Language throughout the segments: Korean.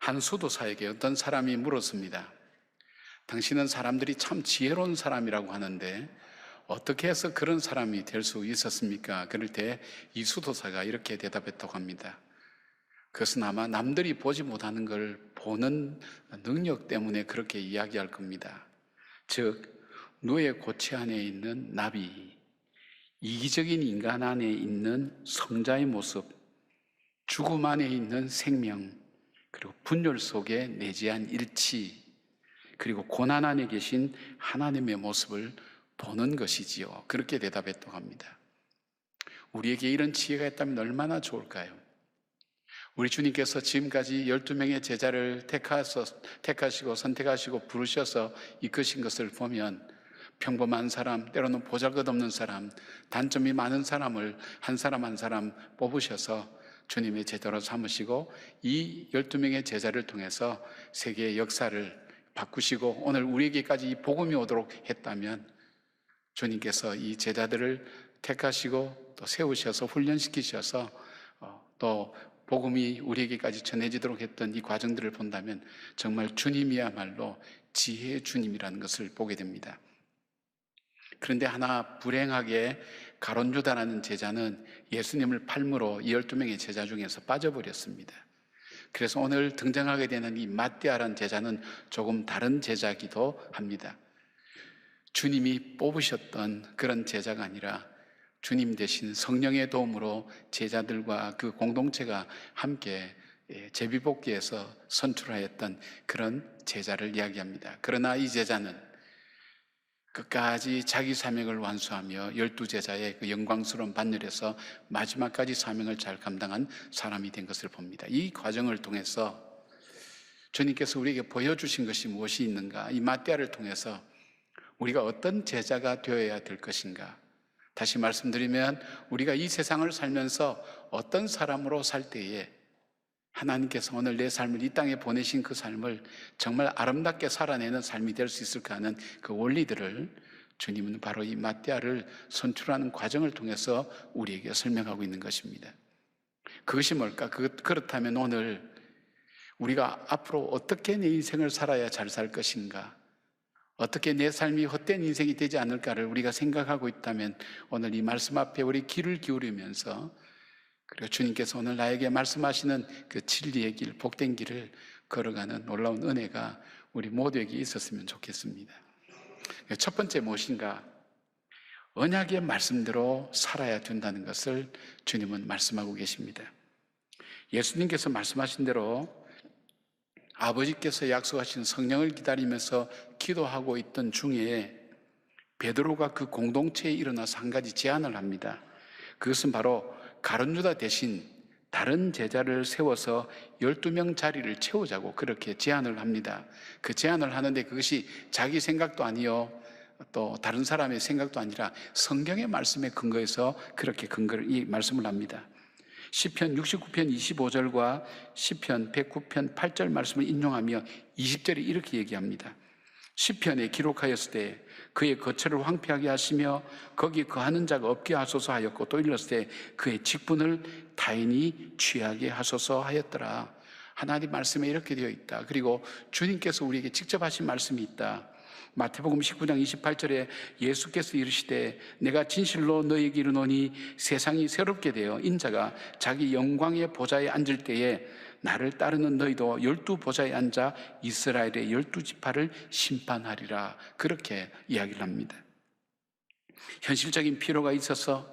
한 수도사에게 어떤 사람이 물었습니다. 당신은 사람들이 참 지혜로운 사람이라고 하는데 어떻게 해서 그런 사람이 될 수 있었습니까? 그럴 때 이 수도사가 이렇게 대답했다고 합니다. 그것은 아마 남들이 보지 못하는 걸 보는 능력 때문에 그렇게 이야기할 겁니다. 즉, 누의 고치 안에 있는 나비, 이기적인 인간 안에 있는 성자의 모습, 죽음 안에 있는 생명, 그리고 분열 속에 내재한 일치, 그리고 고난 안에 계신 하나님의 모습을 보는 것이지요. 그렇게 대답했다고 합니다. 우리에게 이런 지혜가 있다면 얼마나 좋을까요? 우리 주님께서 지금까지 12명의 제자를 택하시고 선택하시고 부르셔서 이끄신 것을 보면 평범한 사람, 때로는 보잘것없는 사람, 단점이 많은 사람을 한 사람 한 사람 뽑으셔서 주님의 제자로 삼으시고 이 12명의 제자를 통해서 세계의 역사를 바꾸시고 오늘 우리에게까지 이 복음이 오도록 했다면 주님께서 이 제자들을 택하시고 또 세우셔서 훈련시키셔서 또 복음이 우리에게까지 전해지도록 했던 이 과정들을 본다면 정말 주님이야말로 지혜의 주님이라는 것을 보게 됩니다. 그런데 하나 불행하게 가룟 유다라는 제자는 예수님을 팔므로 이 12명의 제자 중에서 빠져버렸습니다. 그래서 오늘 등장하게 되는 이 맏디아라는 제자는 조금 다른 제자이기도 합니다. 주님이 뽑으셨던 그런 제자가 아니라 주님 대신 성령의 도움으로 제자들과 그 공동체가 함께 제비뽑기에서 선출하였던 그런 제자를 이야기합니다. 그러나 이 제자는 끝까지 자기 사명을 완수하며 12제자의 그 영광스러운 반열에서 마지막까지 사명을 잘 감당한 사람이 된 것을 봅니다. 이 과정을 통해서 주님께서 우리에게 보여주신 것이 무엇이 있는가? 이 맏디아를 통해서 우리가 어떤 제자가 되어야 될 것인가? 다시 말씀드리면 우리가 이 세상을 살면서 어떤 사람으로 살 때에 하나님께서 오늘 내 삶을 이 땅에 보내신 그 삶을 정말 아름답게 살아내는 삶이 될 수 있을까 하는 그 원리들을 주님은 바로 이 맏디아를 선출하는 과정을 통해서 우리에게 설명하고 있는 것입니다. 그것이 뭘까? 그렇다면 오늘 우리가 앞으로 어떻게 내 인생을 살아야 잘 살 것인가? 어떻게 내 삶이 헛된 인생이 되지 않을까를 우리가 생각하고 있다면 오늘 이 말씀 앞에 우리 귀를 기울이면서 그리고 주님께서 오늘 나에게 말씀하시는 그 진리의 길, 복된 길을 걸어가는 놀라운 은혜가 우리 모두에게 있었으면 좋겠습니다. 첫 번째 무엇인가? 언약의 말씀대로 살아야 된다는 것을 주님은 말씀하고 계십니다. 예수님께서 말씀하신 대로 아버지께서 약속하신 성령을 기다리면서 기도하고 있던 중에 베드로가 그 공동체에 일어나서 한 가지 제안을 합니다. 그것은 바로 가룟 유다 대신 다른 제자를 세워서 12명 자리를 채우자고 그렇게 제안을 합니다. 그 제안을 하는데 그것이 자기 생각도 아니요 또 다른 사람의 생각도 아니라 성경의 말씀에 근거해서 그렇게 이 말씀을 합니다. 시편 69편 25절과 시편 109편 8절 말씀을 인용하며 20절에 이렇게 얘기합니다. 시편에 기록하였을 때 그의 거처를 황폐하게 하시며 거기 거하는 자가 없게 하소서 하였고 또 일렀을 때 그의 직분을 타인이 취하게 하소서 하였더라. 하나님 말씀에 이렇게 되어 있다. 그리고 주님께서 우리에게 직접 하신 말씀이 있다. 마태복음 19장 28절에 예수께서 이르시되 내가 진실로 너희에게 이르노니 세상이 새롭게 되어 인자가 자기 영광의 보좌에 앉을 때에 나를 따르는 너희도 12보좌에 앉아 이스라엘의 12지파를 심판하리라. 그렇게 이야기를 합니다. 현실적인 필요가 있어서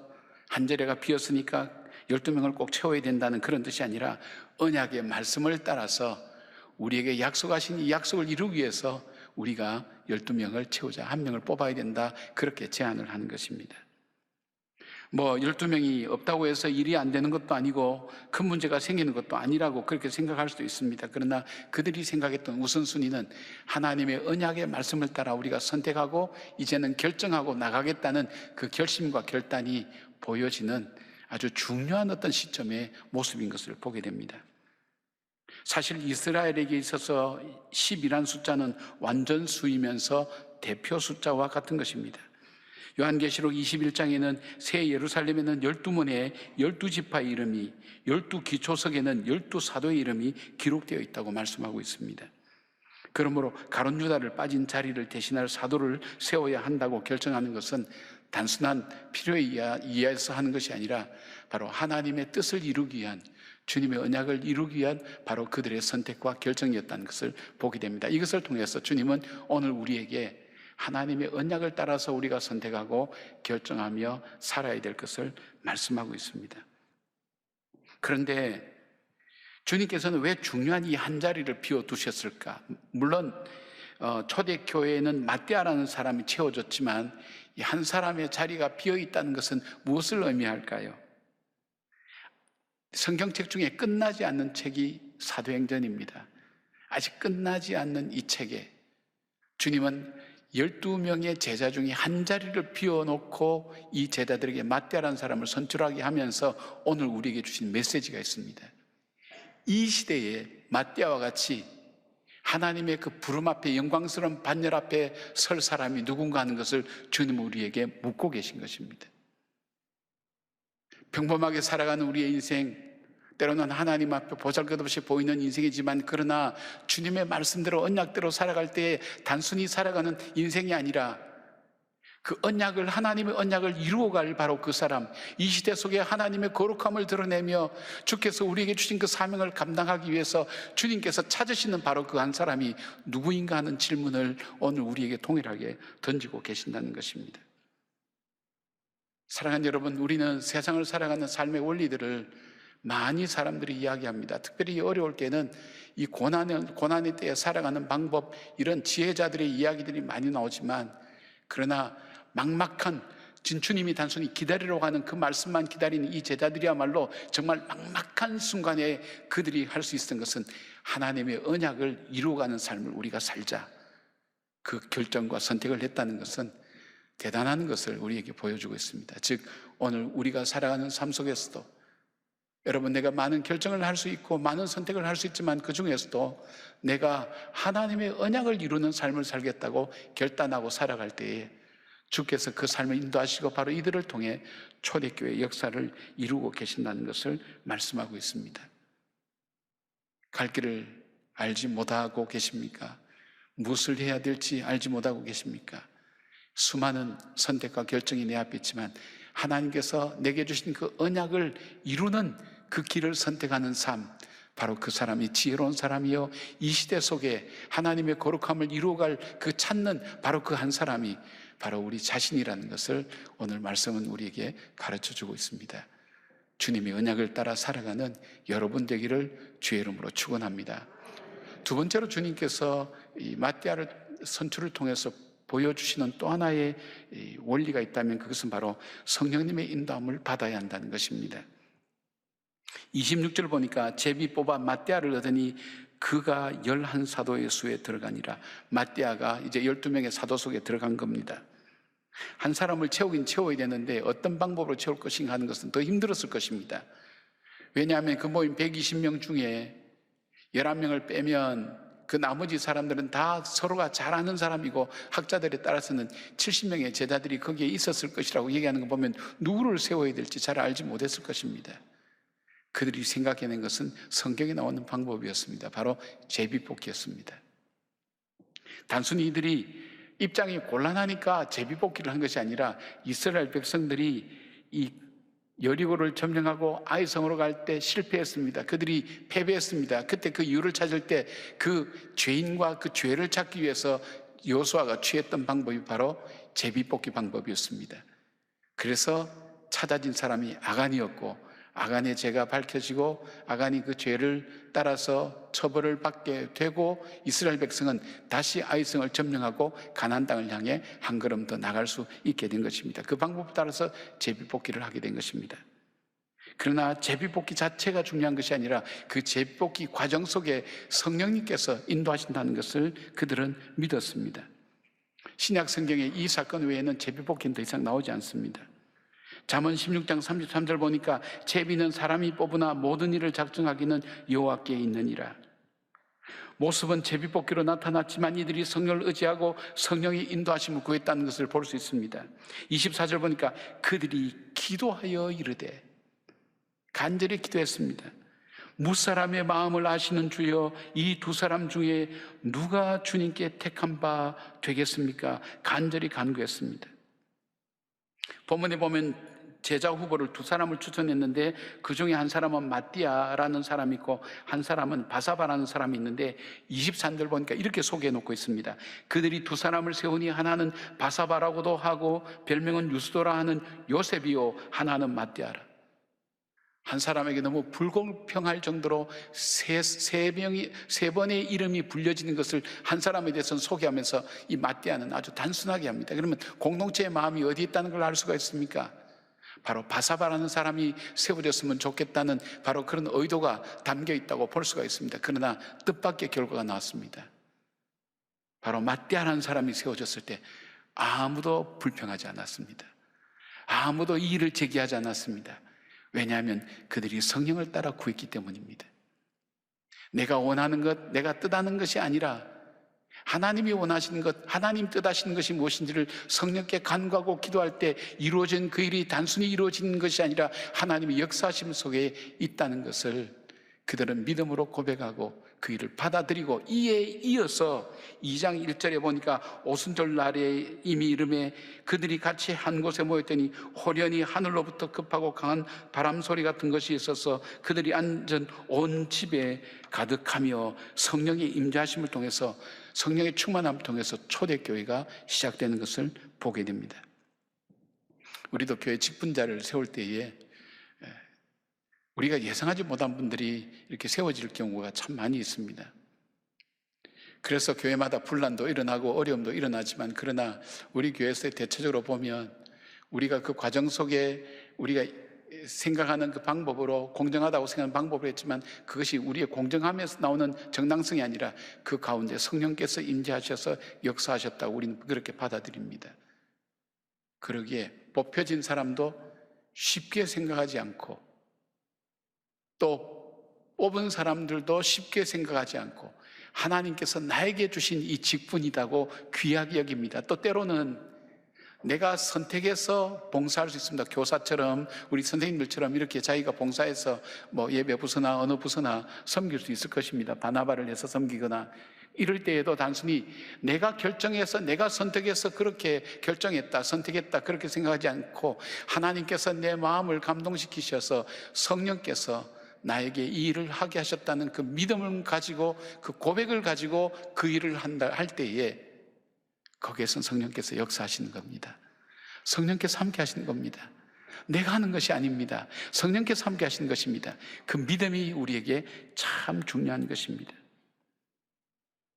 한 자리가 비었으니까 12명을 꼭 채워야 된다는 그런 뜻이 아니라 언약의 말씀을 따라서 우리에게 약속하신 이 약속을 이루기 위해서 우리가 12명을 채우자, 한 명을 뽑아야 된다. 그렇게 제안을 하는 것입니다. 12명이 없다고 해서 일이 안 되는 것도 아니고 큰 문제가 생기는 것도 아니라고 그렇게 생각할 수도 있습니다. 그러나 그들이 생각했던 우선순위는 하나님의 언약의 말씀을 따라 우리가 선택하고 이제는 결정하고 나가겠다는 그 결심과 결단이 보여지는 아주 중요한 어떤 시점의 모습인 것을 보게 됩니다. 사실 이스라엘에게 있어서 10이란 숫자는 완전 수이면서 대표 숫자와 같은 것입니다. 요한계시록 21장에는 새 예루살렘에는 12문에 12지파의 이름이, 12기초석에는 12사도의 이름이 기록되어 있다고 말씀하고 있습니다. 그러므로 가룟 유다를 빠진 자리를 대신할 사도를 세워야 한다고 결정하는 것은 단순한 필요에 의해서 하는 것이 아니라 바로 하나님의 뜻을 이루기 위한, 주님의 언약을 이루기 위한 바로 그들의 선택과 결정이었다는 것을 보게 됩니다. 이것을 통해서 주님은 오늘 우리에게 하나님의 언약을 따라서 우리가 선택하고 결정하며 살아야 될 것을 말씀하고 있습니다. 그런데 주님께서는 왜 중요한 이 한 자리를 비워두셨을까? 물론 초대교회에는 마띠아라는 사람이 채워졌지만 이 한 사람의 자리가 비어있다는 것은 무엇을 의미할까요? 성경책 중에 끝나지 않는 책이 사도행전입니다. 아직 끝나지 않는 이 책에 주님은 12명의 제자 중에 한 자리를 비워놓고 이 제자들에게 마띠아라는 사람을 선출하게 하면서 오늘 우리에게 주신 메시지가 있습니다. 이 시대에 마띠아와 같이 하나님의 그 부름 앞에, 영광스러운 반열 앞에 설 사람이 누군가 하는 것을 주님은 우리에게 묻고 계신 것입니다. 평범하게 살아가는 우리의 인생, 때로는 하나님 앞에 보잘것없이 보이는 인생이지만, 그러나 주님의 말씀대로 언약대로 살아갈 때에 단순히 살아가는 인생이 아니라 그 언약을, 하나님의 언약을 이루어갈 바로 그 사람, 이 시대 속에 하나님의 거룩함을 드러내며 주께서 우리에게 주신 그 사명을 감당하기 위해서 주님께서 찾으시는 바로 그 한 사람이 누구인가 하는 질문을 오늘 우리에게 동일하게 던지고 계신다는 것입니다. 사랑하는 여러분, 우리는 세상을 살아가는 삶의 원리들을 많이 사람들이 이야기합니다. 특별히 어려울 때는 이 고난의 때에 살아가는 방법, 이런 지혜자들의 이야기들이 많이 나오지만, 그러나 막막한, 주님이 단순히 기다리러 가는 그 말씀만 기다리는 이 제자들이야말로 정말 막막한 순간에 그들이 할 수 있었던 것은 하나님의 언약을 이루어가는 삶을 우리가 살자, 그 결정과 선택을 했다는 것은 대단한 것을 우리에게 보여주고 있습니다. 즉, 오늘 우리가 살아가는 삶 속에서도 여러분, 내가 많은 결정을 할 수 있고 많은 선택을 할 수 있지만 그 중에서도 내가 하나님의 언약을 이루는 삶을 살겠다고 결단하고 살아갈 때에 주께서 그 삶을 인도하시고 바로 이들을 통해 초대교회의 역사를 이루고 계신다는 것을 말씀하고 있습니다. 갈 길을 알지 못하고 계십니까? 무엇을 해야 될지 알지 못하고 계십니까? 수많은 선택과 결정이 내 앞에 있지만 하나님께서 내게 주신 그 언약을 이루는 그 길을 선택하는 삶, 바로 그 사람이 지혜로운 사람이요, 이 시대 속에 하나님의 거룩함을 이루어갈 그 찾는 바로 그 한 사람이 바로 우리 자신이라는 것을 오늘 말씀은 우리에게 가르쳐주고 있습니다. 주님의 언약을 따라 살아가는 여러분 되기를 주의 이름으로 축원합니다. 두 번째로 주님께서 이 마띠아를 선출을 통해서 보여주시는 또 하나의 원리가 있다면 그것은 바로 성령님의 인도함을 받아야 한다는 것입니다. 26절 보니까 제비 뽑아 마띠아를 얻으니 그가 11사도의 수에 들어가니라. 마띠아가 이제 12명의 사도 속에 들어간 겁니다. 한 사람을 채우긴 채워야 되는데 어떤 방법으로 채울 것인가 하는 것은 더 힘들었을 것입니다. 왜냐하면 그 모임 120명 중에 11명을 빼면 그 나머지 사람들은 다 서로가 잘 아는 사람이고 학자들에 따라서는 70명의 제자들이 거기에 있었을 것이라고 얘기하는 거 보면 누구를 세워야 될지 잘 알지 못했을 것입니다. 그들이 생각해낸 것은 성경에 나오는 방법이었습니다. 바로 제비뽑기였습니다. 단순히 이들이 입장이 곤란하니까 제비뽑기를 한 것이 아니라 이스라엘 백성들이 이 여리고를 점령하고 아이성으로 갈 때 실패했습니다. 그들이 패배했습니다. 그때 그 이유를 찾을 때 그 죄인과 그 죄를 찾기 위해서 여호수아가 취했던 방법이 바로 제비뽑기 방법이었습니다. 그래서 찾아진 사람이 아간이었고, 아간의 죄가 밝혀지고 아간이 그 죄를 따라서 처벌을 받게 되고 이스라엘 백성은 다시 아이성을 점령하고 가나안 땅을 향해 한 걸음 더 나갈 수 있게 된 것입니다. 그 방법에 따라서 제비뽑기를 하게 된 것입니다. 그러나 제비뽑기 자체가 중요한 것이 아니라 그 제비뽑기 과정 속에 성령님께서 인도하신다는 것을 그들은 믿었습니다. 신약 성경에 이 사건 외에는 제비뽑기는 더 이상 나오지 않습니다. 잠언 16장 33절 보니까 제비는 사람이 뽑으나 모든 일을 작정하기는 여호와께 있느니라. 모습은 제비뽑기로 나타났지만 이들이 성령을 의지하고 성령의 인도하심을 구했다는 것을 볼 수 있습니다. 24절 보니까 그들이 기도하여 이르되, 간절히 기도했습니다. 무사람의 마음을 아시는 주여, 이 두 사람 중에 누가 주님께 택한 바 되겠습니까? 간절히 간구했습니다. 본문에 보면 제자 후보를 두 사람을 추천했는데 그 중에 한 사람은 마띠아라는 사람이 있고 한 사람은 바사바라는 사람이 있는데 23절 보니까 이렇게 소개해 놓고 있습니다. 그들이 두 사람을 세우니 하나는 바사바라고도 하고 별명은 유스도라 하는 요셉이요, 하나는 마띠아라. 한 사람에게 너무 불공평할 정도로 세 번의 이름이 불려지는 것을 한 사람에 대해서는 소개하면서 이 마띠아는 아주 단순하게 합니다. 그러면 공동체의 마음이 어디 있다는 걸 알 수가 있습니까? 바로 바사바라는 사람이 세워졌으면 좋겠다는 바로 그런 의도가 담겨 있다고 볼 수가 있습니다. 그러나 뜻밖의 결과가 나왔습니다. 바로 마띠아라는 사람이 세워졌을 때 아무도 불평하지 않았습니다. 아무도 이의를 제기하지 않았습니다. 왜냐하면 그들이 성령을 따라 구했기 때문입니다. 내가 원하는 것, 내가 뜻하는 것이 아니라 하나님이 원하시는 것, 하나님 뜻하시는 것이 무엇인지를 성령께 간구하고 기도할 때 이루어진 그 일이 단순히 이루어지는 것이 아니라 하나님의 역사하심 속에 있다는 것을 그들은 믿음으로 고백하고 그 일을 받아들이고, 이에 이어서 2장 1절에 보니까 오순절 날에 이미 이름에 그들이 같이 한 곳에 모였더니 호련히 하늘로부터 급하고 강한 바람 소리 같은 것이 있어서 그들이 앉은 온 집에 가득하며 성령의 임재하심을 통해서, 성령의 충만함을 통해서 초대교회가 시작되는 것을 보게 됩니다. 우리도 교회 직분자를 세울 때에 우리가 예상하지 못한 분들이 이렇게 세워질 경우가 참 많이 있습니다. 그래서 교회마다 분란도 일어나고 어려움도 일어나지만, 그러나 우리 교회에서 대체적으로 보면 우리가 그 과정 속에 우리가 생각하는 그 방법으로, 공정하다고 생각하는 방법을 했지만 그것이 우리의 공정함에서 나오는 정당성이 아니라 그 가운데 성령께서 임재하셔서 역사하셨다고 우리는 그렇게 받아들입니다. 그러기에 뽑혀진 사람도 쉽게 생각하지 않고, 또 뽑은 사람들도 쉽게 생각하지 않고 하나님께서 나에게 주신 이 직분이라고 귀하게 여깁니다. 또 때로는 내가 선택해서 봉사할 수 있습니다. 교사처럼, 우리 선생님들처럼 이렇게 자기가 봉사해서 뭐 예배 부서나 어느 부서나 섬길 수 있을 것입니다. 바나바를 해서 섬기거나 이럴 때에도 단순히 내가 결정해서, 내가 선택해서 그렇게 결정했다, 선택했다 그렇게 생각하지 않고 하나님께서 내 마음을 감동시키셔서 성령께서 나에게 이 일을 하게 하셨다는 그 믿음을 가지고, 그 고백을 가지고 그 일을 할 때에 거기에선 성령께서 역사하시는 겁니다. 성령께서 함께 하시는 겁니다. 내가 하는 것이 아닙니다. 성령께서 함께 하시는 것입니다. 그 믿음이 우리에게 참 중요한 것입니다.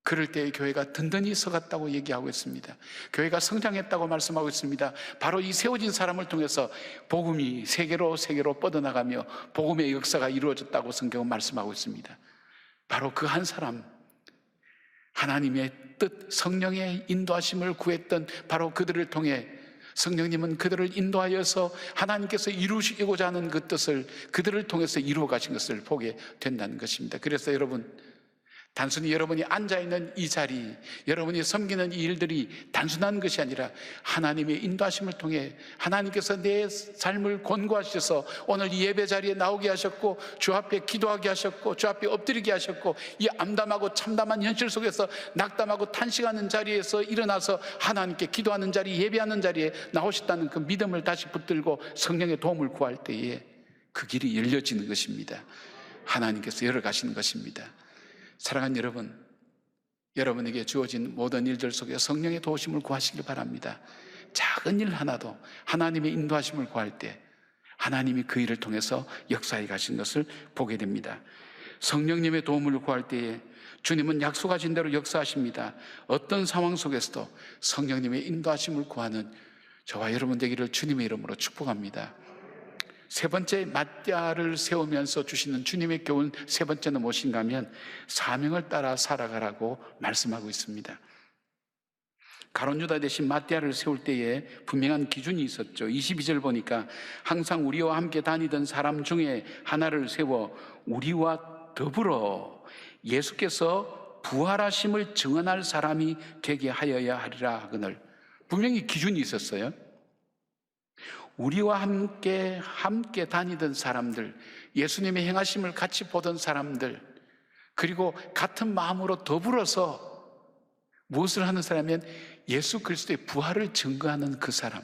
그럴 때 교회가 든든히 서갔다고 얘기하고 있습니다. 교회가 성장했다고 말씀하고 있습니다. 바로 이 세워진 사람을 통해서 복음이 세계로 뻗어나가며 복음의 역사가 이루어졌다고 성경은 말씀하고 있습니다. 바로 그 한 사람, 하나님의 뜻, 성령의 인도하심을 구했던 바로 그들을 통해 성령님은 그들을 인도하여서 하나님께서 이루시고자 하는 그 뜻을 그들을 통해서 이루어 가신 것을 보게 된다는 것입니다. 그래서 여러분, 단순히 여러분이 앉아있는 이 자리, 여러분이 섬기는 이 일들이 단순한 것이 아니라 하나님의 인도하심을 통해 하나님께서 내 삶을 권고하셔서 오늘 이 예배 자리에 나오게 하셨고, 주 앞에 기도하게 하셨고, 주 앞에 엎드리게 하셨고, 이 암담하고 참담한 현실 속에서 낙담하고 탄식하는 자리에서 일어나서 하나님께 기도하는 자리, 예배하는 자리에 나오셨다는 그 믿음을 다시 붙들고 성령의 도움을 구할 때에 그 길이 열려지는 것입니다. 하나님께서 열어가시는 것입니다. 사랑하는 여러분, 여러분에게 주어진 모든 일들 속에 성령의 도우심을 구하시길 바랍니다. 작은 일 하나도 하나님의 인도하심을 구할 때 하나님이 그 일을 통해서 역사해 가신 것을 보게 됩니다. 성령님의 도움을 구할 때에 주님은 약속하신 대로 역사하십니다. 어떤 상황 속에서도 성령님의 인도하심을 구하는 저와 여러분 되기를 주님의 이름으로 축복합니다. 세 번째, 마띠아를 세우면서 주시는 주님의 교훈 세 번째는 무엇인가 하면 사명을 따라 살아가라고 말씀하고 있습니다. 가룟 유다 대신 마띠아를 세울 때에 분명한 기준이 있었죠. 22절 보니까 항상 우리와 함께 다니던 사람 중에 하나를 세워 우리와 더불어 예수께서 부활하심을 증언할 사람이 되게 하여야 하리라 하거늘. 분명히 기준이 있었어요. 우리와 함께 다니던 사람들, 예수님의 행하심을 같이 보던 사람들, 그리고 같은 마음으로 더불어서 무엇을 하는 사람이면 예수 그리스도의 부활을 증거하는 그 사람.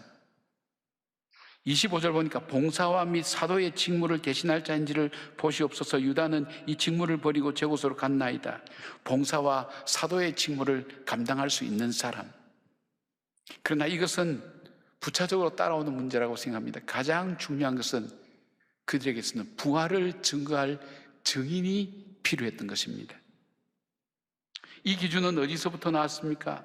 25절 보니까 봉사와 및 사도의 직무를 대신할 자인지를 보시옵소서. 유다는 이 직무를 버리고 제곳으로 갔나이다. 봉사와 사도의 직무를 감당할 수 있는 사람. 그러나 이것은 부차적으로 따라오는 문제라고 생각합니다. 가장 중요한 것은 그들에게서는 부활을 증거할 증인이 필요했던 것입니다. 이 기준은 어디서부터 나왔습니까?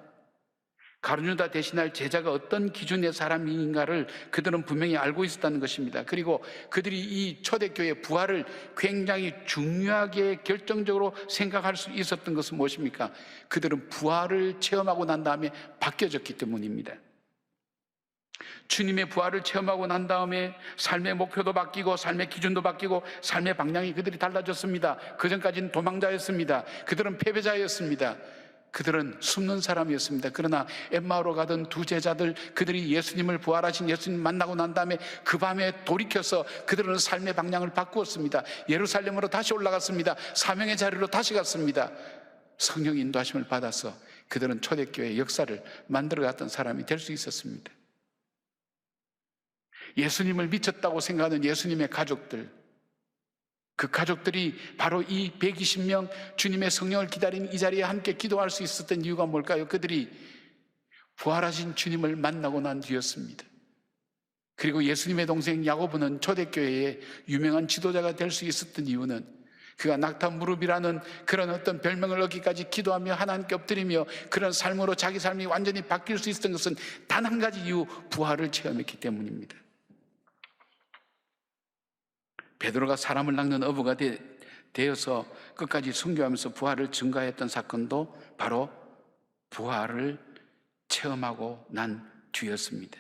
가룟유다 대신할 제자가 어떤 기준의 사람인가를 그들은 분명히 알고 있었다는 것입니다. 그리고 그들이 이 초대교회의 부활을 굉장히 중요하게 결정적으로 생각할 수 있었던 것은 무엇입니까? 그들은 부활을 체험하고 난 다음에 바뀌어졌기 때문입니다. 주님의 부활을 체험하고 난 다음에 삶의 목표도 바뀌고 삶의 기준도 바뀌고 삶의 방향이 그들이 달라졌습니다. 그전까지는 도망자였습니다. 그들은 패배자였습니다. 그들은 숨는 사람이었습니다. 그러나 엠마오로 가던 두 제자들, 그들이 예수님을 부활하신 예수님 만나고 난 다음에 그 밤에 돌이켜서 그들은 삶의 방향을 바꾸었습니다. 예루살렘으로 다시 올라갔습니다. 사명의 자리로 다시 갔습니다. 성령 인도하심을 받아서 그들은 초대교회의 역사를 만들어갔던 사람이 될 수 있었습니다. 예수님을 미쳤다고 생각하는 예수님의 가족들, 그 가족들이 바로 이 120명 주님의 성령을 기다리는 이 자리에 함께 기도할 수 있었던 이유가 뭘까요? 그들이 부활하신 주님을 만나고 난 뒤였습니다. 그리고 예수님의 동생 야고보는 초대교회의 유명한 지도자가 될 수 있었던 이유는 그가 낙타 무릎이라는 그런 어떤 별명을 얻기까지 기도하며 하나님께 엎드리며 그런 삶으로 자기 삶이 완전히 바뀔 수 있었던 것은 단 한 가지 이유, 부활을 체험했기 때문입니다. 베드로가 사람을 낚는 어부가 되어서 끝까지 순교하면서 부활을 증거했던 사건도 바로 부활을 체험하고 난 뒤였습니다.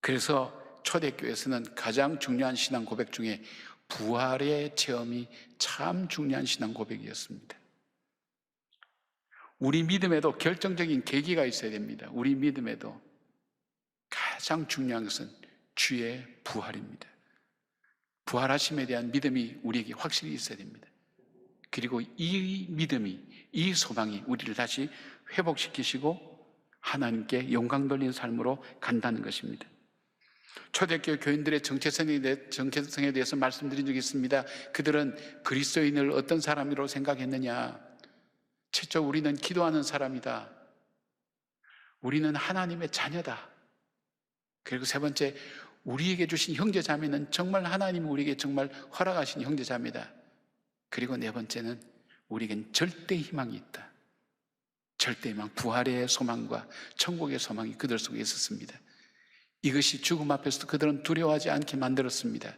그래서 초대교회에서는 가장 중요한 신앙 고백 중에 부활의 체험이 참 중요한 신앙 고백이었습니다. 우리 믿음에도 결정적인 계기가 있어야 됩니다. 우리 믿음에도 가장 중요한 것은 주의 부활입니다. 부활하심에 대한 믿음이 우리에게 확실히 있어야 됩니다. 그리고 이 믿음이, 이 소망이 우리를 다시 회복시키시고 하나님께 영광 돌리는 삶으로 간다는 것입니다. 초대교회 교인들의 정체성에 대해서 말씀드린 적이 있습니다. 그들은 그리스도인을 어떤 사람으로 생각했느냐? 첫째, 우리는 기도하는 사람이다. 우리는 하나님의 자녀다. 그리고 세 번째, 우리에게 주신 형제자매는 정말 하나님이 우리에게 정말 허락하신 형제자매다. 그리고 네 번째는 우리에겐 절대 희망이 있다. 절대 희망, 부활의 소망과 천국의 소망이 그들 속에 있었습니다. 이것이 죽음 앞에서도 그들은 두려워하지 않게 만들었습니다.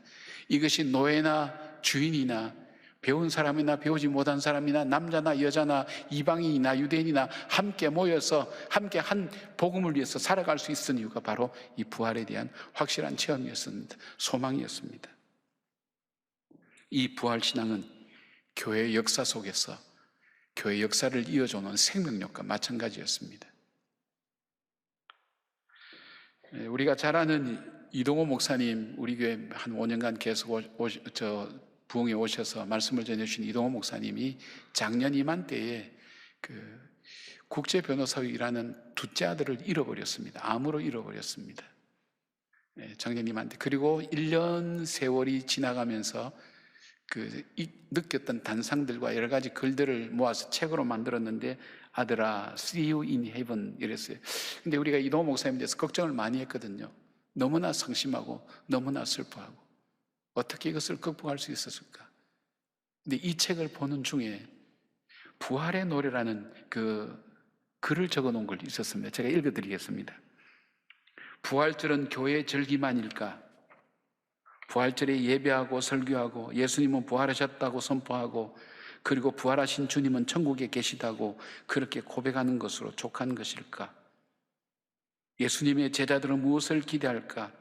이것이 노예나 주인이나 배운 사람이나 배우지 못한 사람이나 남자나 여자나 이방인이나 유대인이나 함께 모여서 함께 한 복음을 위해서 살아갈 수 있었던 이유가 바로 이 부활에 대한 확실한 체험이었습니다. 소망이었습니다. 이 부활신앙은 교회의 역사 속에서 교회 역사를 이어주는 생명력과 마찬가지였습니다. 우리가 잘 아는 이동호 목사님, 우리 교회 한 5년간 계속 부흥에 오셔서 말씀을 전해주신 이동호 목사님이 작년 이맘때에 그 국제 변호사회라는 둘째 아들을 잃어버렸습니다. 암으로 잃어버렸습니다. 작년 이맘때. 그리고 1년 세월이 지나가면서 느꼈던 단상들과 여러 가지 글들을 모아서 책으로 만들었는데, 아들아, see you in heaven 이랬어요. 근데 우리가 이동호 목사님에 대해서 걱정을 많이 했거든요. 너무나 상심하고 너무나 슬퍼하고 어떻게 이것을 극복할 수 있었을까? 근데 이 책을 보는 중에 부활의 노래라는 그 글을 적어 놓은 걸 있었습니다. 제가 읽어드리겠습니다. 부활절은 교회의 절기만일까? 부활절에 예배하고 설교하고 예수님은 부활하셨다고 선포하고 그리고 부활하신 주님은 천국에 계시다고 그렇게 고백하는 것으로 족한 것일까? 예수님의 제자들은 무엇을 기대할까?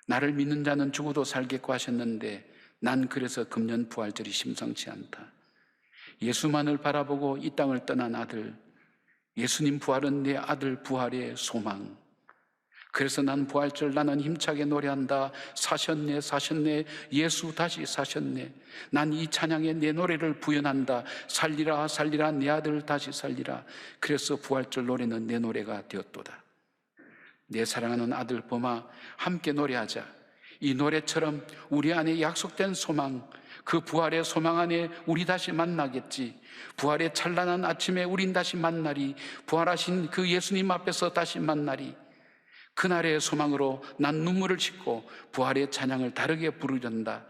나를 믿는 자는 죽어도 살겠고 하셨는데 난 그래서 금년 부활절이 심상치 않다. 예수만을 바라보고 이 땅을 떠난 아들, 예수님 부활은 내 아들 부활의 소망. 그래서 난 부활절 나는 힘차게 노래한다. 사셨네 사셨네 예수 다시 사셨네. 난 이 찬양에 내 노래를 부연한다. 살리라 살리라 내 아들 다시 살리라. 그래서 부활절 노래는 내 노래가 되었도다. 내 사랑하는 아들 범아, 함께 노래하자. 이 노래처럼 우리 안에 약속된 소망, 그 부활의 소망 안에 우리 다시 만나겠지. 부활의 찬란한 아침에 우린 다시 만나리. 부활하신 그 예수님 앞에서 다시 만나리. 그날의 소망으로 난 눈물을 씻고 부활의 찬양을 다르게 부르련다.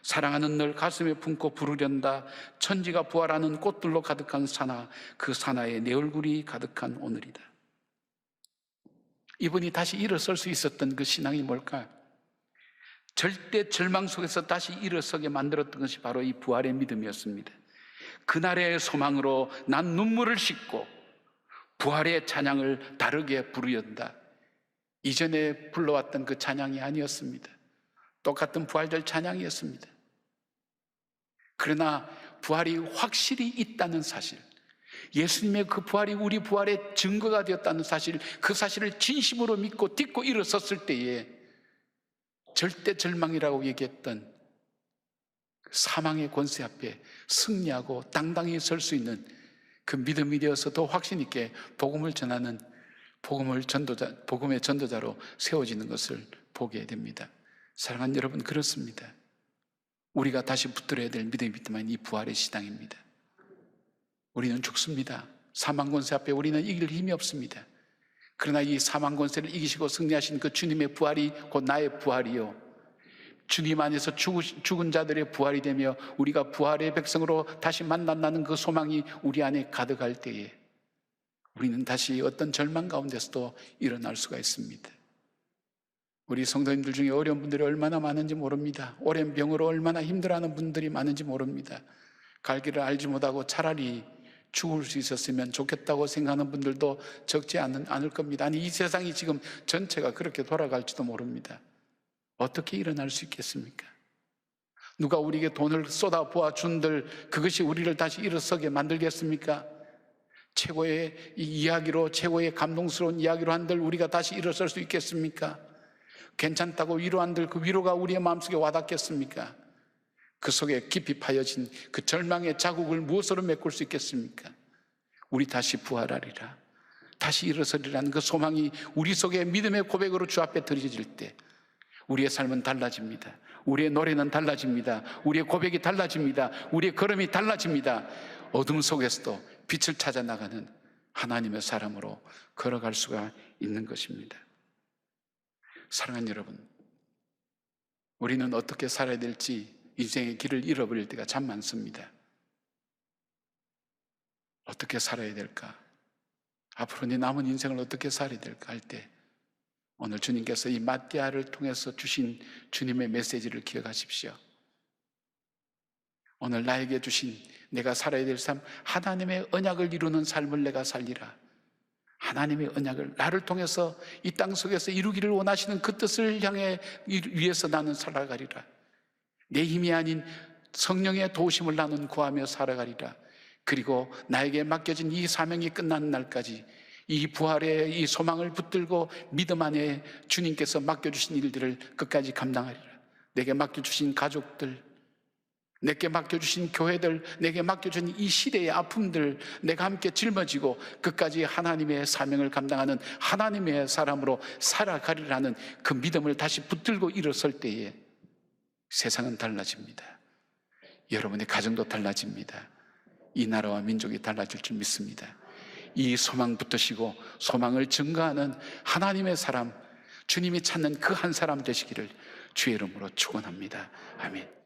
사랑하는 널 가슴에 품고 부르련다. 천지가 부활하는 꽃들로 가득한 사나, 그 사나에 내 얼굴이 가득한 오늘이다. 이분이 다시 일어설 수 있었던 그 신앙이 뭘까? 절대 절망 속에서 다시 일어서게 만들었던 것이 바로 이 부활의 믿음이었습니다. 그날의 소망으로 난 눈물을 씻고 부활의 찬양을 다르게 부르련다. 이전에 불러왔던 그 찬양이 아니었습니다. 똑같은 부활절 찬양이었습니다. 그러나 부활이 확실히 있다는 사실, 예수님의 그 부활이 우리 부활의 증거가 되었다는 사실, 그 사실을 진심으로 믿고 딛고 일어섰을 때에 절대 절망이라고 얘기했던 사망의 권세 앞에 승리하고 당당히 설 수 있는 그 믿음이 되어서 더 확신 있게 복음을 전하는 복음의 전도자로 세워지는 것을 보게 됩니다. 사랑하는 여러분, 그렇습니다. 우리가 다시 붙들어야 될 믿음이 있지만 이 부활의 신앙입니다. 우리는 죽습니다. 사망 권세 앞에 우리는 이길 힘이 없습니다. 그러나 이 사망 권세를 이기시고 승리하신 그 주님의 부활이 곧 나의 부활이요, 주님 안에서 죽은 자들의 부활이 되며 우리가 부활의 백성으로 다시 만난다는 그 소망이 우리 안에 가득할 때에 우리는 다시 어떤 절망 가운데서도 일어날 수가 있습니다. 우리 성도님들 중에 어려운 분들이 얼마나 많은지 모릅니다. 오랜 병으로 얼마나 힘들어하는 분들이 많은지 모릅니다. 갈 길을 알지 못하고 차라리 죽을 수 있었으면 좋겠다고 생각하는 분들도 적지 않을 겁니다. 아니, 이 세상이 지금 전체가 그렇게 돌아갈지도 모릅니다. 어떻게 일어날 수 있겠습니까? 누가 우리에게 돈을 쏟아부어 준들 그것이 우리를 다시 일어서게 만들겠습니까? 최고의 이야기로, 최고의 감동스러운 이야기로 한들 우리가 다시 일어설 수 있겠습니까? 괜찮다고 위로한들 그 위로가 우리의 마음속에 와닿겠습니까? 그 속에 깊이 파여진 그 절망의 자국을 무엇으로 메꿀 수 있겠습니까? 우리 다시 부활하리라, 다시 일어서리라는 그 소망이 우리 속에 믿음의 고백으로 주 앞에 드려질 때 우리의 삶은 달라집니다. 우리의 노래는 달라집니다. 우리의 고백이 달라집니다. 우리의 걸음이 달라집니다. 어둠 속에서도 빛을 찾아 나가는 하나님의 사람으로 걸어갈 수가 있는 것입니다. 사랑하는 여러분, 우리는 어떻게 살아야 될지 인생의 길을 잃어버릴 때가 참 많습니다. 어떻게 살아야 될까? 앞으로 내 남은 인생을 어떻게 살아야 될까 할 때 오늘 주님께서 이 마띠아를 통해서 주신 주님의 메시지를 기억하십시오. 오늘 나에게 주신 내가 살아야 될 삶, 하나님의 언약을 이루는 삶을 내가 살리라. 하나님의 언약을 나를 통해서 이 땅 속에서 이루기를 원하시는 그 뜻을 향해 위해서 나는 살아가리라. 내 힘이 아닌 성령의 도우심을 나는 구하며 살아가리라. 그리고 나에게 맡겨진 이 사명이 끝나는 날까지 이 부활의 이 소망을 붙들고 믿음 안에 주님께서 맡겨주신 일들을 끝까지 감당하리라. 내게 맡겨주신 가족들, 내게 맡겨주신 교회들, 내게 맡겨준 이 시대의 아픔들, 내가 함께 짊어지고 끝까지 하나님의 사명을 감당하는 하나님의 사람으로 살아가리라는 그 믿음을 다시 붙들고 일어설 때에 세상은 달라집니다. 여러분의 가정도 달라집니다. 이 나라와 민족이 달라질 줄 믿습니다. 이 소망 붙드시고 소망을 증거하는 하나님의 사람, 주님이 찾는 그 한 사람 되시기를 주의 이름으로 축원합니다. 아멘.